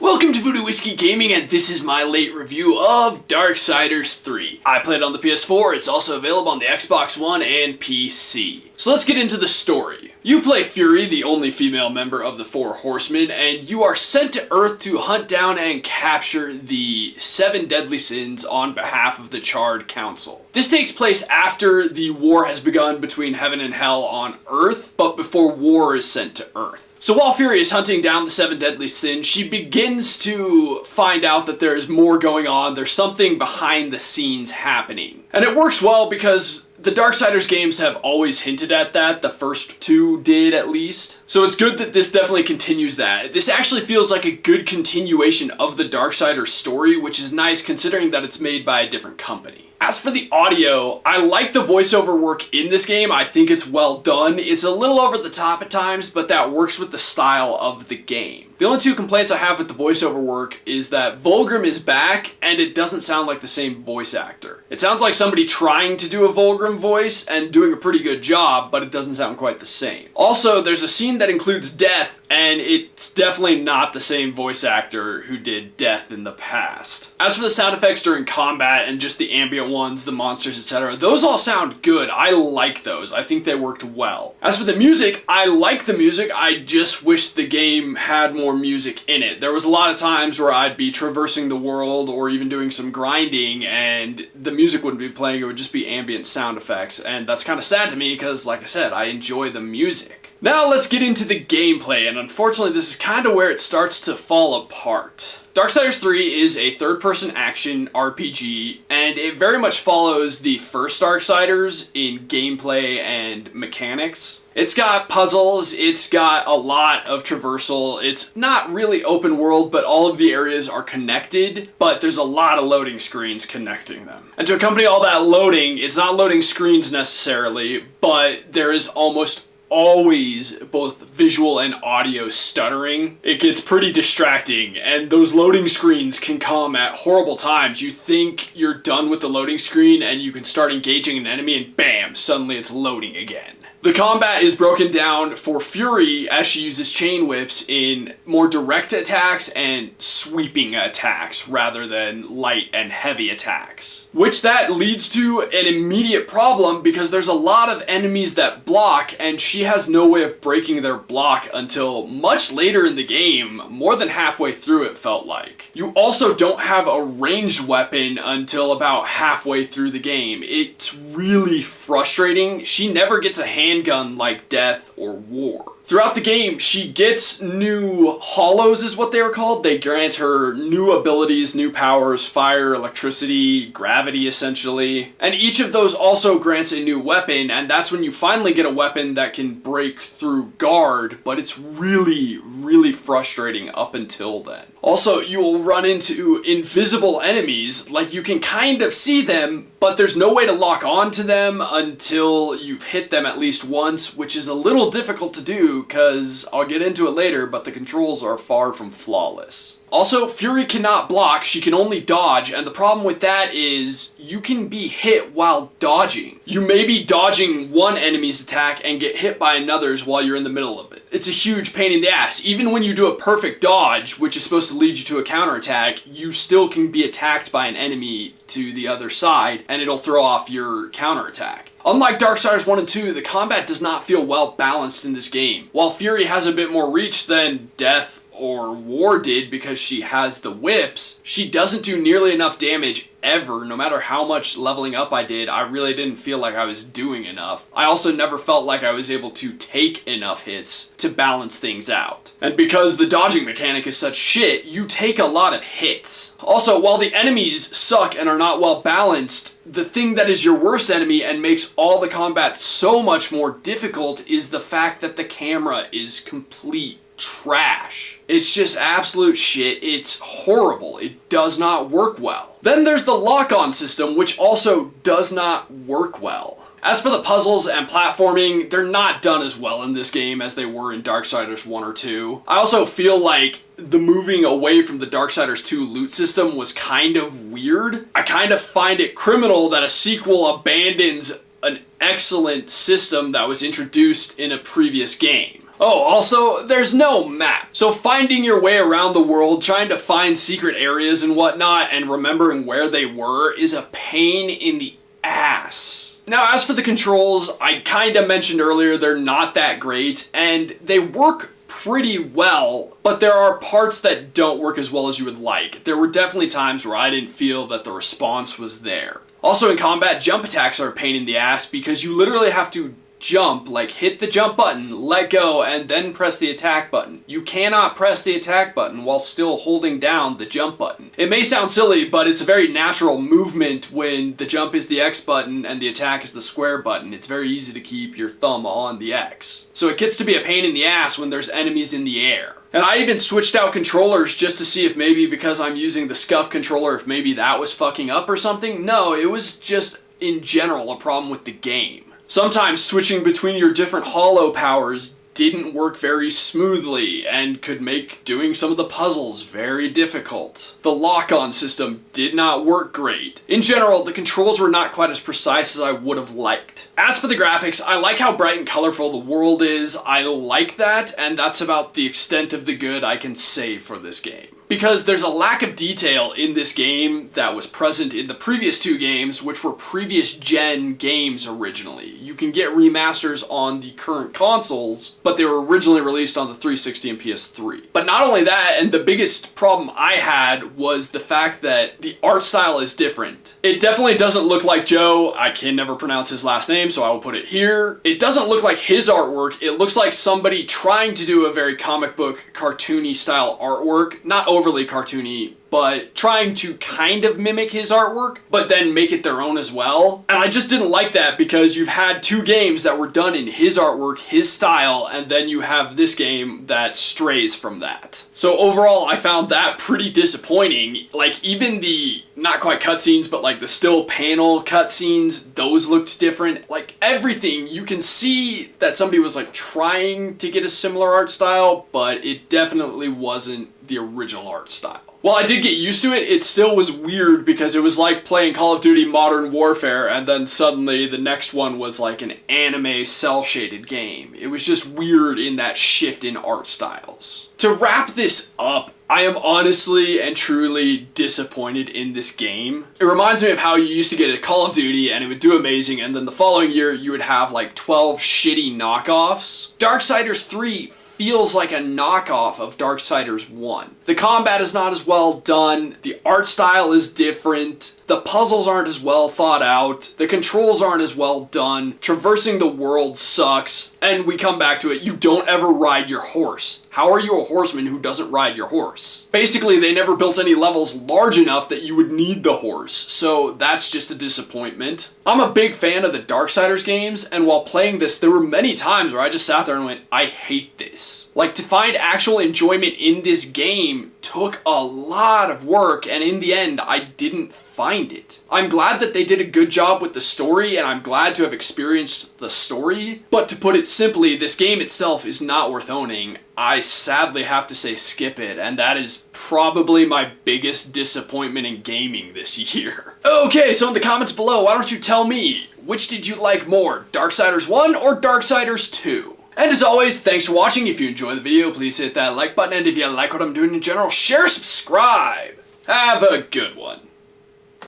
Welcome to Voodoo Whiskey Gaming, and this is my late review of Darksiders 3. I played it on the PS4, it's also available on the Xbox One and PC. So let's get into the story. You play Fury, the only female member of the Four Horsemen, and you are sent to Earth to hunt down and capture the 7 deadly sins on behalf of the Charred Council. This takes place after the war has begun between heaven and hell on Earth, but before war is sent to Earth. So while Fury is hunting down the 7 deadly sins, she begins to find out that there is more going on. There's something behind the scenes happening. And it works well because the Darksiders games have always hinted at that. The first 2 did, at least. So it's good that this definitely continues that. This actually feels like a good continuation of the Darksiders story, which is nice considering that it's made by a different company. As for the audio, I like the voiceover work in this game. I think it's well done. It's a little over the top at times, but that works with the style of the game. The only 2 complaints I have with the voiceover work is that Vulgrim is back, and it doesn't sound like the same voice actor. It sounds like somebody trying to do a Vulgrim voice and doing a pretty good job, but it doesn't sound quite the same. Also, there's a scene that includes death, and it's definitely not the same voice actor who did death in the past. As for the sound effects during combat and just the ambient ones, the monsters, etc., those all sound good. I like those. I think they worked well. As for the music, I like the music. I just wish the game had more music in it. There was a lot of times where I'd be traversing the world or even doing some grinding and the music wouldn't be playing. It would just be ambient sound effects, and that's kind of sad to me because, like I said, I enjoy the music. Now let's get into the gameplay, and unfortunately this is kind of where it starts to fall apart. Darksiders 3 is a third-person action RPG, and it very much follows the first Darksiders in gameplay and mechanics. It's got puzzles, it's got a lot of traversal, it's not really open world, but all of the areas are connected, but there's a lot of loading screens connecting them. And to accompany all that loading, it's not loading screens necessarily, but there is almost always both visual and audio stuttering. It gets pretty distracting, and those loading screens can come at horrible times. You think you're done with the loading screen and you can start engaging an enemy, and bam, suddenly it's loading again. The combat is broken down for Fury as she uses chain whips in more direct attacks and sweeping attacks rather than light and heavy attacks. Which that leads to an immediate problem because there's a lot of enemies that block, and she has no way of breaking their block until much later in the game, more than halfway through it felt like. You also don't have a ranged weapon until about halfway through the game. It's really frustrating. She never gets a handgun like Death or War. Throughout the game, she gets new hollows is what they were called. They grant her new abilities, new powers, fire, electricity, gravity essentially. And each of those also grants a new weapon, and that's when you finally get a weapon that can break through guard, but it's really, really frustrating up until then. Also, you will run into invisible enemies, like you can kind of see them, but there's no way to lock on to them until you've hit them at least once, which is a little difficult to do because I'll get into it later, but the controls are far from flawless. Also, Fury cannot block, she can only dodge, and the problem with that is you can be hit while dodging. You may be dodging one enemy's attack and get hit by another's while you're in the middle of it. It's a huge pain in the ass. Even when you do a perfect dodge, which is supposed to lead you to a counterattack, you still can be attacked by an enemy to the other side, and it'll throw off your counterattack. Unlike Darksiders 1 and 2, the combat does not feel well balanced in this game. While Fury has a bit more reach than Death or War did because she has the whips, she doesn't do nearly enough damage ever. No matter how much leveling up I did, I really didn't feel like I was doing enough. I also never felt like I was able to take enough hits to balance things out. And because the dodging mechanic is such shit, you take a lot of hits. Also, while the enemies suck and are not well balanced, the thing that is your worst enemy and makes all the combat so much more difficult is the fact that the camera is complete trash. It's just absolute shit. It's horrible. It does not work well. Then there's the lock-on system, which also does not work well. As for the puzzles and platforming, they're not done as well in this game as they were in Darksiders 1 or 2. I also feel like the moving away from the Darksiders 2 loot system was kind of weird. I kind of find it criminal that a sequel abandons an excellent system that was introduced in a previous game. Oh, also, there's no map. So finding your way around the world, trying to find secret areas and whatnot, and remembering where they were is a pain in the ass. Now, as for the controls, I kinda mentioned earlier, they're not that great, and they work pretty well, but there are parts that don't work as well as you would like. There were definitely times where I didn't feel that the response was there. Also in combat, jump attacks are a pain in the ass because you literally have to jump, like hit the jump button, let go, and then press the attack button. You cannot press the attack button while still holding down the jump button. It may sound silly, but it's a very natural movement when the jump is the X button and the attack is the square button. It's very easy to keep your thumb on the X. So it gets to be a pain in the ass when there's enemies in the air. And I even switched out controllers just to see if maybe because I'm using the scuff controller, if maybe that was fucking up or something. No, it was just in general a problem with the game. Sometimes switching between your different holo powers didn't work very smoothly and could make doing some of the puzzles very difficult. The lock-on system did not work great. In general, the controls were not quite as precise as I would have liked. As for the graphics, I like how bright and colorful the world is. I like that, and that's about the extent of the good I can say for this game. Because there's a lack of detail in this game that was present in the previous two games, which were previous gen games originally. You can get remasters on the current consoles, but they were originally released on the 360 and PS3. But not only that, and the biggest problem I had was the fact that the art style is different. It definitely doesn't look like Joe. I can never pronounce his last name, so I will put it here. It doesn't look like his artwork. It looks like somebody trying to do a very comic book, cartoony style artwork. Not overly cartoony, but trying to kind of mimic his artwork, but then make it their own as well. And I just didn't like that because you've had two games that were done in his artwork, his style, and then you have this game that strays from that. So overall, I found that pretty disappointing. Like, even the, not quite cutscenes, but like the still panel cutscenes, those looked different. Like, everything, you can see that somebody was like trying to get a similar art style, but it definitely wasn't the original art style. While I did get used to it, it still was weird because it was like playing Call of Duty Modern Warfare and then suddenly the next one was like an anime cel-shaded game. It was just weird in that shift in art styles. To wrap this up, I am honestly and truly disappointed in this game. It reminds me of how you used to get a Call of Duty and it would do amazing, and then the following year you would have like 12 shitty knockoffs. Darksiders 3 feels like a knockoff of Darksiders 1. The combat is not as well done, the art style is different, the puzzles aren't as well thought out, the controls aren't as well done, traversing the world sucks, and we come back to it, you don't ever ride your horse. How are you a horseman who doesn't ride your horse? Basically, they never built any levels large enough that you would need the horse, so that's just a disappointment. I'm a big fan of the Darksiders games, and while playing this, there were many times where I just sat there and went, I hate this. Like, to find actual enjoyment in this game took a lot of work, and in the end, I didn't find it. I'm glad that they did a good job with the story, and I'm glad to have experienced the story, but to put it simply, this game itself is not worth owning. I sadly have to say skip it, and that is probably my biggest disappointment in gaming this year. Okay, so in the comments below, why don't you tell me, which did you like more, Darksiders 1 or Darksiders 2? And as always, thanks for watching. If you enjoyed the video, please hit that like button, and if you like what I'm doing in general, share, subscribe. Have a good one.